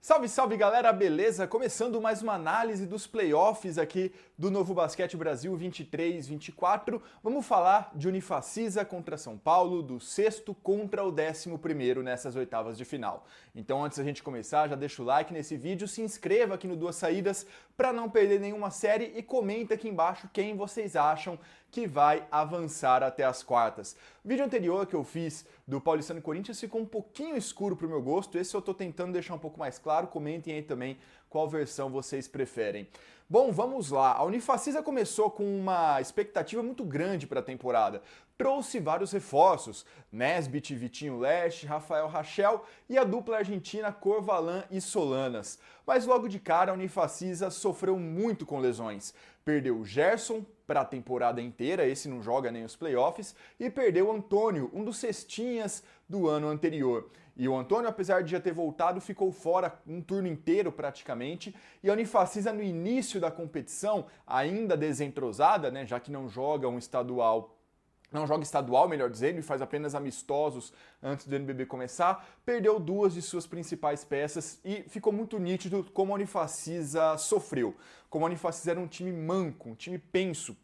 Salve, salve galera, beleza? Começando mais uma análise dos playoffs aqui do Novo Basquete Brasil 23-24. Vamos falar de Unifacisa contra São Paulo, do sexto contra o 11º nessas oitavas de final. Então antes da gente começar, já deixa o like nesse vídeo, se inscreva aqui no Duas Saídas para não perder nenhuma série e comenta aqui embaixo quem vocês acham que vai avançar até as quartas. O vídeo anterior que eu fiz do Paulistano e Corinthians ficou um pouquinho escuro pro meu gosto, esse eu tô tentando deixar um pouco mais claro, comentem aí também qual versão vocês preferem. Bom, vamos lá. A Unifacisa começou com uma expectativa muito grande para a temporada. Trouxe vários reforços, Nesbit, Vitinho Leste, Rafael Rachel e a dupla argentina Corvalan e Solanas. Mas logo de cara a Unifacisa sofreu muito com lesões. Perdeu o Gerson para a temporada inteira, esse não joga nem os playoffs, e perdeu o Antônio, um dos cestinhas do ano anterior. E o Antônio, apesar de já ter voltado, ficou fora um turno inteiro praticamente, e a Unifacisa no início da competição, ainda desentrosada, né, já que não joga estadual, melhor dizendo, e faz apenas amistosos antes do NBB começar, perdeu duas de suas principais peças e ficou muito nítido como a Unifacisa sofreu. Como a Unifacisa era um time manco, um time penso,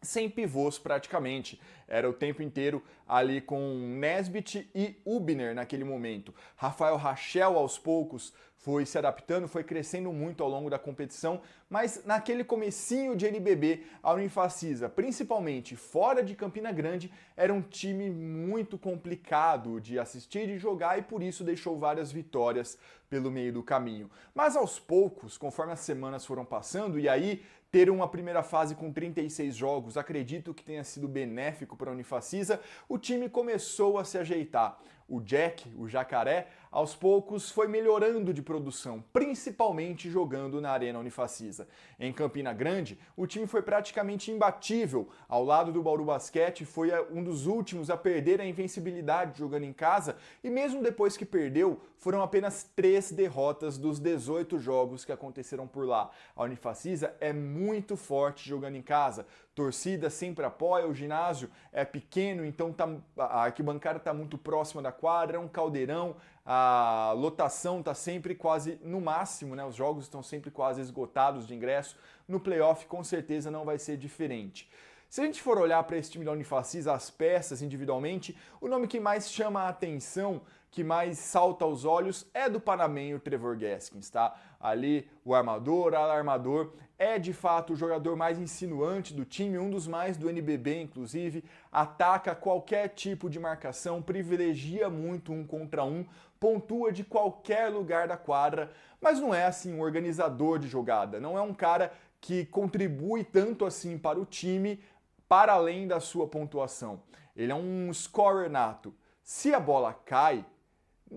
sem pivôs praticamente. Era o tempo inteiro ali com Nesbit e Hubner naquele momento. Rafael Rachel aos poucos foi se adaptando, foi crescendo muito ao longo da competição, mas naquele comecinho de NBB, a Unifacisa, principalmente fora de Campina Grande, era um time muito complicado de assistir e jogar e por isso deixou várias vitórias pelo meio do caminho. Mas aos poucos, conforme as semanas foram passando, e aí ter uma primeira fase com 36 jogos, acredito que tenha sido benéfico para a Unifacisa, o time começou a se ajeitar. O Jack, o Jacaré, aos poucos foi melhorando de produção, principalmente jogando na Arena Unifacisa. Em Campina Grande, o time foi praticamente imbatível. Ao lado do Bauru Basquete, foi um dos últimos a perder a invencibilidade jogando em casa, e mesmo depois que perdeu, foram apenas 3 derrotas dos 18 jogos que aconteceram por lá. A Unifacisa é muito forte jogando em casa. Torcida sempre apoia, o ginásio é pequeno, então a arquibancada está muito próxima da quadra, é um caldeirão, a lotação está sempre quase no máximo, né? Os jogos estão sempre quase esgotados de ingresso. No playoff com certeza não vai ser diferente. Se a gente for olhar para esse time da Unifacisa, as peças individualmente, o nome que mais chama a atenção, que mais salta aos olhos, é do panamenho Trevor Gaskins, tá? Ali o armador, alarmador, é de fato o jogador mais insinuante do time, um dos mais do NBB inclusive, ataca qualquer tipo de marcação, privilegia muito um contra um, pontua de qualquer lugar da quadra, mas não é assim um organizador de jogada, não é um cara que contribui tanto assim para o time, para além da sua pontuação. Ele é um scorer nato. Se a bola cai,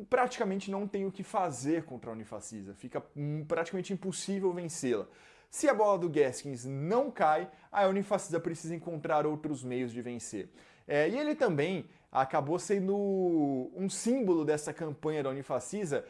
praticamente não tem o que fazer contra a Unifacisa. Fica praticamente impossível vencê-la. Se a bola do Gaskins não cai, a Unifacisa precisa encontrar outros meios de vencer. E ele também acabou sendo um símbolo dessa campanha da Unifacisa,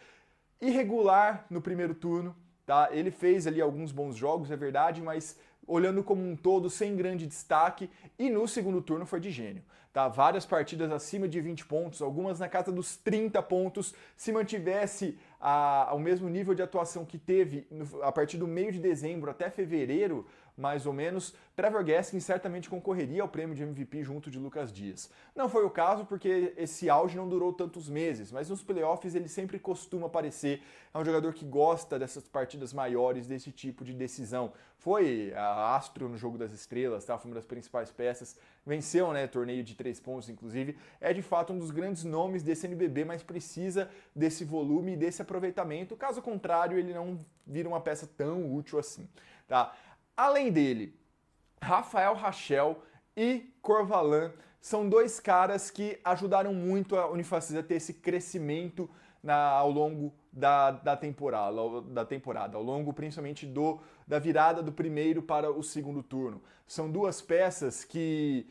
irregular no primeiro turno. Tá? Ele fez ali alguns bons jogos, é verdade, mas olhando como um todo, sem grande destaque, e no segundo turno foi de gênio. Tá? Várias partidas acima de 20 pontos, algumas na casa dos 30 pontos, se mantivesse ao mesmo nível de atuação que teve a partir do meio de dezembro até fevereiro, mais ou menos, Trevor Gaskins certamente concorreria ao prêmio de MVP junto de Lucas Dias. Não foi o caso porque esse auge não durou tantos meses, mas nos playoffs ele sempre costuma aparecer. É um jogador que gosta dessas partidas maiores, desse tipo de decisão. Foi astro no Jogo das Estrelas, tá? Foi uma das principais peças. Venceu, né, torneio de 3 pontos, inclusive. É de fato um dos grandes nomes desse NBB, mas precisa desse volume e desse aproveitamento. Caso contrário, ele não vira uma peça tão útil assim, tá? Além dele, Rafael Rachel e Corvalan são dois caras que ajudaram muito a Unifacisa a ter esse crescimento ao longo da temporada, ao longo principalmente da virada do primeiro para o segundo turno. São duas peças que,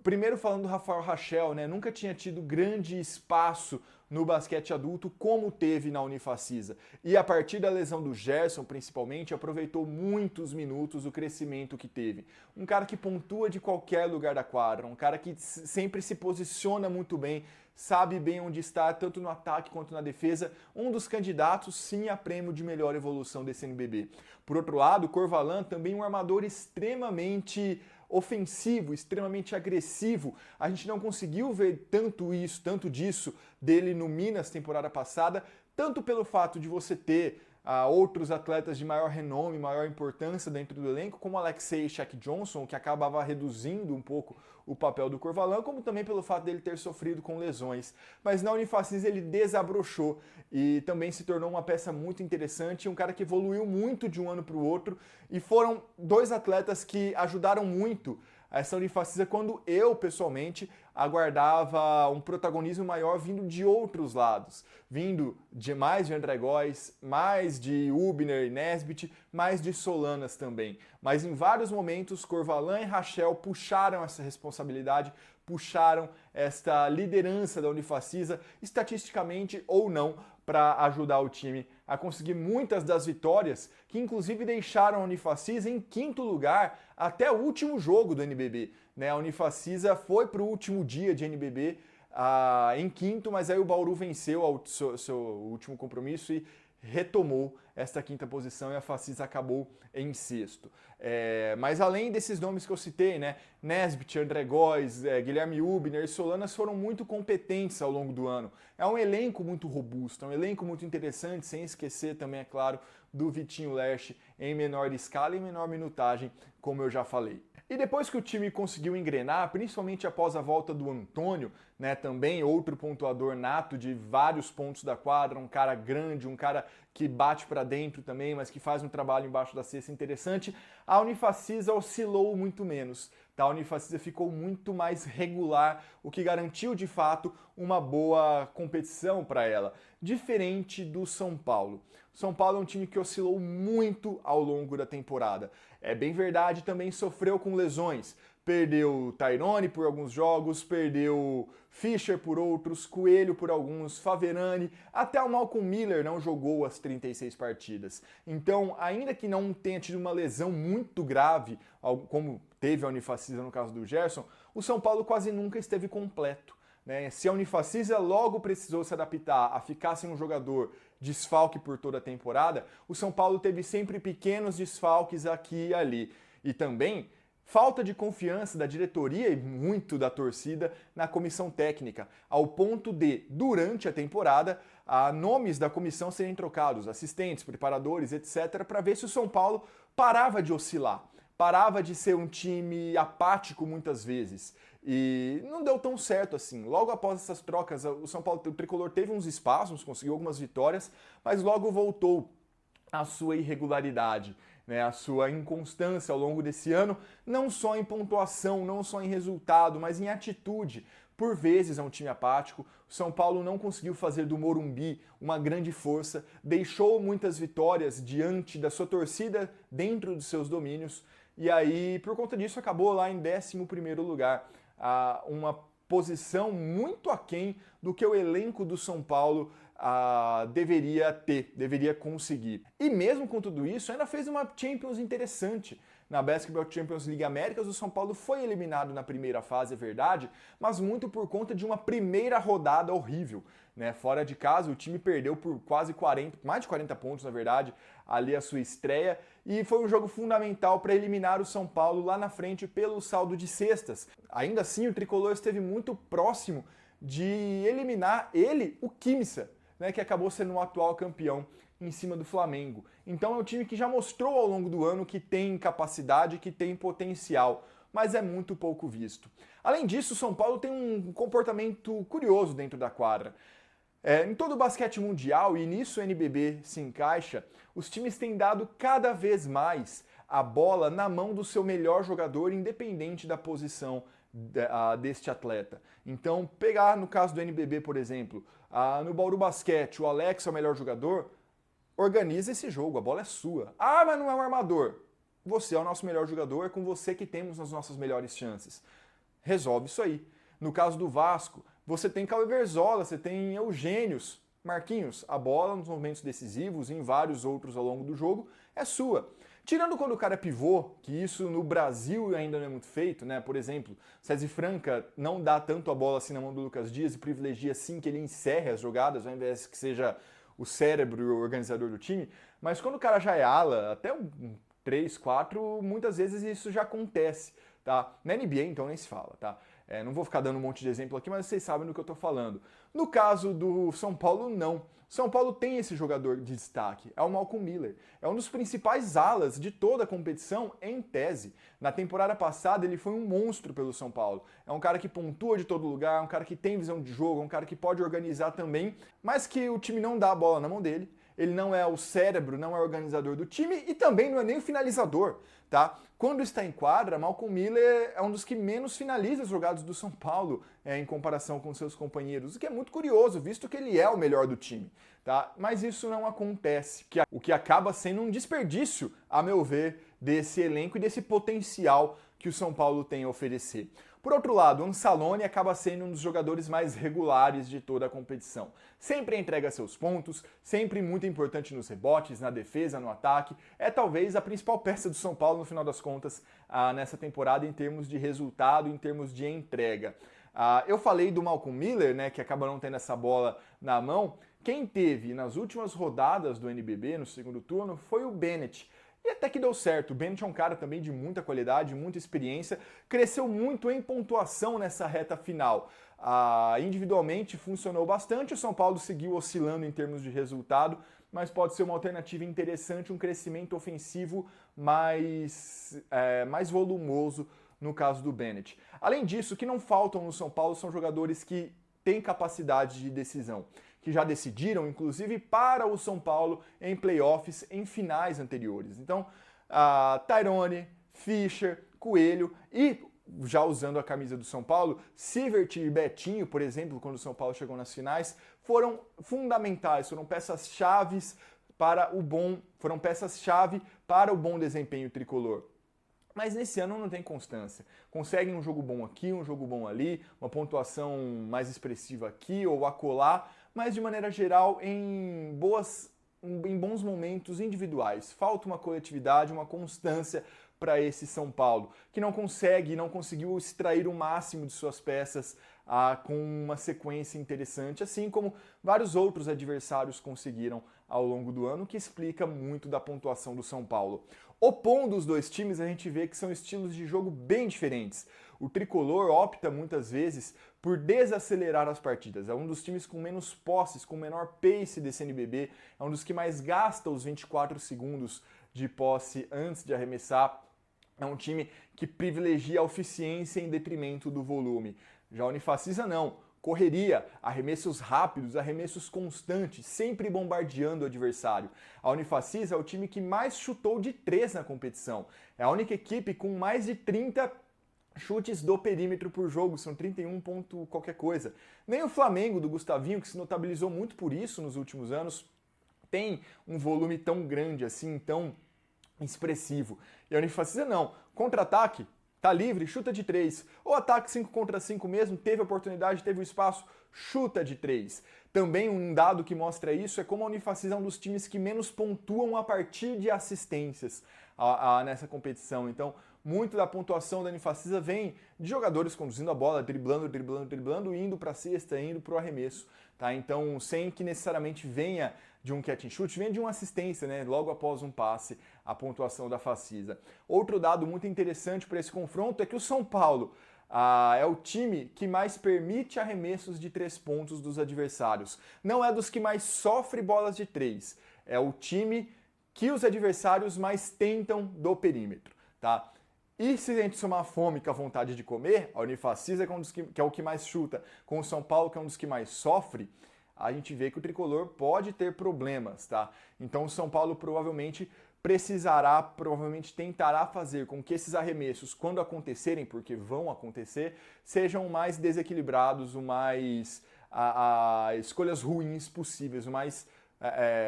primeiro falando do Rafael Rachel, né, nunca tinha tido grande espaço no basquete adulto como teve na Unifacisa. E a partir da lesão do Gerson, principalmente, aproveitou muitos minutos o crescimento que teve. Um cara que pontua de qualquer lugar da quadra, um cara que sempre se posiciona muito bem, sabe bem onde está, tanto no ataque quanto na defesa, um dos candidatos sim a prêmio de melhor evolução desse NBB. Por outro lado, Corvalan também um armador extremamente ofensivo, extremamente agressivo. A gente não conseguiu ver tanto disso dele no Minas temporada passada, tanto pelo fato de você ter outros atletas de maior renome, maior importância dentro do elenco, como Alexei e Shaq Johnson, que acabava reduzindo um pouco o papel do Corvalan, como também pelo fato dele ter sofrido com lesões. Mas na Unifacisa ele desabrochou e também se tornou uma peça muito interessante, um cara que evoluiu muito de um ano para o outro, e foram dois atletas que ajudaram muito essa Unifacisa quando eu, pessoalmente, aguardava um protagonismo maior vindo de outros lados, vindo de mais de André Góes, mais de Hubner e Nesbitt, mais de Solanas também. Mas em vários momentos, Corvalan e Rachel puxaram essa responsabilidade, puxaram esta liderança da Unifacisa, estatisticamente ou não, para ajudar o time a conseguir muitas das vitórias, que inclusive deixaram a Unifacisa em quinto lugar até o último jogo do NBB. A Unifacisa foi para o último dia de NBB em quinto, mas aí o Bauru venceu o seu último compromisso e retomou esta quinta posição e a Facisa acabou em sexto. Mas além desses nomes que eu citei, Nesbitt, André Góes, Guilherme Hubner e Solanas foram muito competentes ao longo do ano. É um elenco muito robusto, é um elenco muito interessante, sem esquecer também, é claro, do Vitinho Lerche em menor escala e menor minutagem, como eu já falei. E depois que o time conseguiu engrenar, principalmente após a volta do Antônio, também outro pontuador nato de vários pontos da quadra, um cara grande, um cara que bate para dentro também, mas que faz um trabalho embaixo da cesta interessante, a Unifacisa oscilou muito menos. A Unifacisa ficou muito mais regular, o que garantiu de fato uma boa competição para ela, diferente do São Paulo. São Paulo é um time que oscilou muito ao longo da temporada. É bem verdade, também sofreu com lesões. Perdeu Tyrone por alguns jogos, perdeu Fischer por outros, Coelho por alguns, Faverani, até o Malcolm Miller não jogou as 36 partidas. Então, ainda que não tenha tido uma lesão muito grave, como teve a Unifacisa no caso do Gerson, o São Paulo quase nunca esteve completo. Se a Unifacisa logo precisou se adaptar a ficar sem um jogador desfalque por toda a temporada, o São Paulo teve sempre pequenos desfalques aqui e ali. E também falta de confiança da diretoria e muito da torcida na comissão técnica, ao ponto de, durante a temporada, nomes da comissão serem trocados, assistentes, preparadores, etc., para ver se o São Paulo parava de oscilar, parava de ser um time apático muitas vezes. E não deu tão certo assim. Logo após essas trocas, o São Paulo, o Tricolor teve uns espaços, conseguiu algumas vitórias, mas logo voltou à sua irregularidade, a sua inconstância ao longo desse ano, não só em pontuação, não só em resultado, mas em atitude. Por vezes é um time apático, o São Paulo não conseguiu fazer do Morumbi uma grande força, deixou muitas vitórias diante da sua torcida dentro dos seus domínios, e aí, por conta disso, acabou lá em 11º lugar. Uma posição muito aquém do que o elenco do São Paulo deveria conseguir. E mesmo com tudo isso, ainda fez uma Champions interessante. Na Basketball Champions League Américas, o São Paulo foi eliminado na primeira fase, é verdade, mas muito por conta de uma primeira rodada horrível. Fora de casa, o time perdeu por mais de 40 pontos, na verdade, ali a sua estreia, e foi um jogo fundamental para eliminar o São Paulo lá na frente pelo saldo de cestas. Ainda assim, o Tricolor esteve muito próximo de eliminar o Quimsa, que acabou sendo o atual campeão em cima do Flamengo. Então é um time que já mostrou ao longo do ano que tem capacidade, que tem potencial, mas é muito pouco visto. Além disso, o São Paulo tem um comportamento curioso dentro da quadra. Em todo o basquete mundial, e nisso o NBB se encaixa, os times têm dado cada vez mais a bola na mão do seu melhor jogador, independente da posição deste atleta. Então, pegar no caso do NBB, por exemplo, no Bauru Basquete, o Alex é o melhor jogador, organiza esse jogo, a bola é sua. Ah, mas não é um armador. Você é o nosso melhor jogador, é com você que temos as nossas melhores chances. Resolve isso aí. No caso do Vasco, você tem Cauê Verzola, você tem Eugênios, Marquinhos, a bola nos momentos decisivos e em vários outros ao longo do jogo é sua. Tirando quando o cara é pivô, que isso no Brasil ainda não é muito feito, né? Por exemplo, César Franca não dá tanto a bola assim na mão do Lucas Dias e privilegia sim que ele encerre as jogadas, ao invés que seja o cérebro e o organizador do time. Mas quando o cara já é ala, até um 3, 4, muitas vezes isso já acontece, tá? Na NBA, então, nem se fala, tá? Não vou ficar dando um monte de exemplo aqui, mas vocês sabem do que eu tô falando. No caso do São Paulo, não. São Paulo tem esse jogador de destaque, é o Malcolm Miller. É um dos principais alas de toda a competição, em tese. Na temporada passada, ele foi um monstro pelo São Paulo. É um cara que pontua de todo lugar, é um cara que tem visão de jogo, é um cara que pode organizar também, mas que o time não dá a bola na mão dele. Ele não é o cérebro, não é o organizador do time e também não é nem o finalizador, tá? Quando está em quadra, Malcolm Miller é um dos que menos finaliza as jogadas do São Paulo em comparação com seus companheiros, o que é muito curioso, visto que ele é o melhor do time, tá? Mas isso não acontece, o que acaba sendo um desperdício, a meu ver, desse elenco e desse potencial que o São Paulo tem a oferecer. Por outro lado, o Ansaloni acaba sendo um dos jogadores mais regulares de toda a competição. Sempre entrega seus pontos, sempre muito importante nos rebotes, na defesa, no ataque. É talvez a principal peça do São Paulo, no final das contas, nessa temporada em termos de resultado, em termos de entrega. Eu falei do Malcolm Miller, né, que acaba não tendo essa bola na mão. Quem teve nas últimas rodadas do NBB, no segundo turno, foi o Bennett. E até que deu certo. O Bennett é um cara também de muita qualidade, muita experiência, cresceu muito em pontuação nessa reta final. Individualmente funcionou bastante, o São Paulo seguiu oscilando em termos de resultado, mas pode ser uma alternativa interessante, um crescimento ofensivo mais volumoso no caso do Bennett. Além disso, o que não faltam no São Paulo são jogadores que têm capacidade de decisão, que já decidiram, inclusive, para o São Paulo em playoffs em finais anteriores. Então, Tyrone, Fischer, Coelho e, já usando a camisa do São Paulo, Sivert e Betinho, por exemplo, quando o São Paulo chegou nas finais, foram fundamentais, foram peças-chave para o bom desempenho tricolor. Mas nesse ano não tem constância. Conseguem um jogo bom aqui, um jogo bom ali, uma pontuação mais expressiva aqui ou acolá, mas de maneira geral em bons momentos individuais. Falta uma coletividade, uma constância para esse São Paulo, que não conseguiu extrair o máximo de suas peças com uma sequência interessante, assim como vários outros adversários conseguiram ao longo do ano, que explica muito da pontuação do São Paulo. Opondo os dois times, a gente vê que são estilos de jogo bem diferentes. O tricolor opta muitas vezes por desacelerar as partidas. É um dos times com menos posses, com menor pace desse NBB, é um dos que mais gasta os 24 segundos de posse antes de arremessar. É um time que privilegia a eficiência em detrimento do volume. Já a Unifacisa não. Correria, arremessos rápidos, arremessos constantes, sempre bombardeando o adversário. A Unifacisa é o time que mais chutou de 3 na competição. É a única equipe com mais de 30 chutes do perímetro por jogo, são 31 ponto qualquer coisa. Nem o Flamengo do Gustavinho, que se notabilizou muito por isso nos últimos anos, tem um volume tão grande assim, tão expressivo. E a Unifacisa não. Contra-ataque, tá livre, chuta de 3. Ou ataque 5 contra 5 mesmo, teve a oportunidade, teve o espaço, chuta de 3. Também um dado que mostra isso é como a Unifacisa é um dos times que menos pontuam a partir de assistências nessa competição. Então, muito da pontuação da Unifacisa vem de jogadores conduzindo a bola, driblando, indo para a cesta, indo para o arremesso. Tá? Então, sem que necessariamente venha de um catch and shoot, vem de uma assistência, né? Logo após um passe, a pontuação da Facisa. Outro dado muito interessante para esse confronto é que o São Paulo é o time que mais permite arremessos de 3 pontos dos adversários. Não é dos que mais sofre bolas de 3. É o time que os adversários mais tentam do perímetro. Tá? E se a gente somar a fome com a vontade de comer, a Unifacisa, que é o que mais chuta, com o São Paulo, que é um dos que mais sofre, a gente vê que o tricolor pode ter problemas, tá? Então o São Paulo provavelmente tentará fazer com que esses arremessos, quando acontecerem, porque vão acontecer, sejam mais desequilibrados, o mais escolhas ruins possíveis,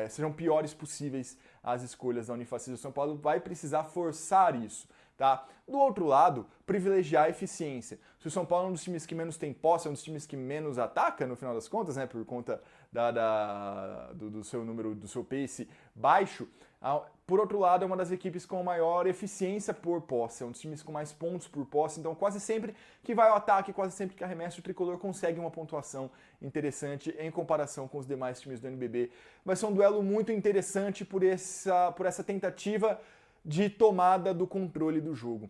sejam piores possíveis as escolhas da Unifacisa. O São Paulo vai precisar forçar isso. tá? Do outro lado, privilegiar a eficiência. Se o São Paulo é um dos times que menos tem posse, é um dos times que menos ataca, no final das contas, né, por conta do seu número, do seu pace baixo, por outro lado, é uma das equipes com maior eficiência por posse, é um dos times com mais pontos por posse, então quase sempre que vai ao ataque, quase sempre que arremessa, o Tricolor consegue uma pontuação interessante em comparação com os demais times do NBB. Vai ser um duelo muito interessante por essa tentativa de tomada do controle do jogo.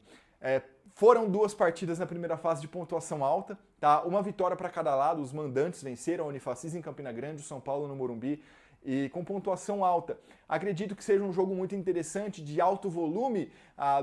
Foram 2 partidas na primeira fase de pontuação alta, tá? Uma vitória para cada lado, os mandantes venceram a Unifacisa em Campina Grande, o São Paulo no Morumbi, e com pontuação alta. Acredito que seja um jogo muito interessante, de alto volume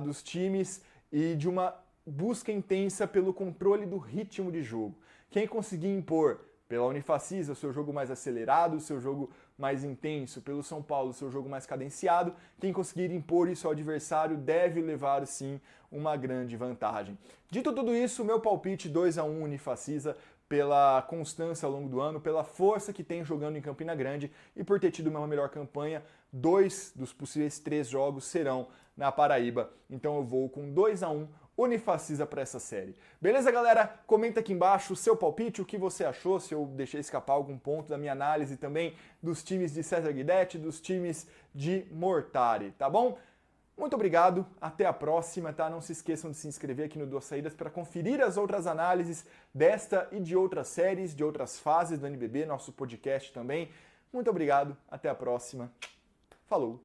dos times e de uma busca intensa pelo controle do ritmo de jogo. Quem conseguir impor pela Unifacisa o seu jogo mais acelerado, o seu jogo mais intenso, pelo São Paulo o seu jogo mais cadenciado, quem conseguir impor isso ao adversário deve levar sim uma grande vantagem. Dito tudo isso, meu palpite 2-1 Unifacisa, pela constância ao longo do ano, pela força que tem jogando em Campina Grande e por ter tido uma melhor campanha. 2 dos possíveis 3 jogos serão na Paraíba, então eu vou com 2-1 Unifacisa para essa série. Beleza, galera? Comenta aqui embaixo o seu palpite, o que você achou, se eu deixei escapar algum ponto da minha análise também dos times de César Guidetti, dos times de Mortari, tá bom? Muito obrigado, até a próxima, tá? Não se esqueçam de se inscrever aqui no Duas Saídas para conferir as outras análises desta e de outras séries, de outras fases do NBB, nosso podcast também. Muito obrigado, até a próxima. Falou!